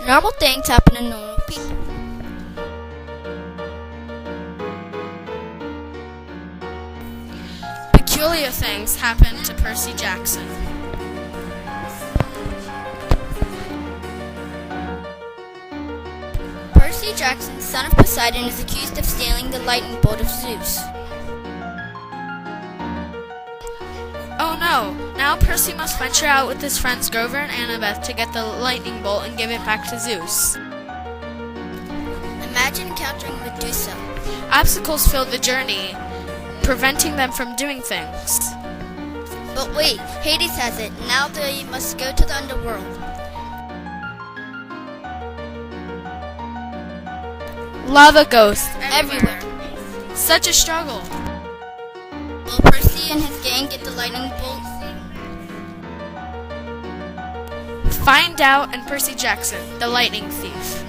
Normal things happen to normal people. Peculiar things happen to Percy Jackson. Percy Jackson, son of Poseidon, is accused of stealing the lightning bolt of Zeus. Oh no! Now Percy must venture out with his friends Grover and Annabeth to get the lightning bolt and give it back to Zeus. Imagine encountering Medusa. Obstacles fill the journey, preventing them from doing things. But wait, Hades has it. Now they must go to the underworld. Lava ghosts Everywhere. Such a struggle. Will Percy and his gang get the lightning bolt? Find out in Percy Jackson, the Lightning Thief.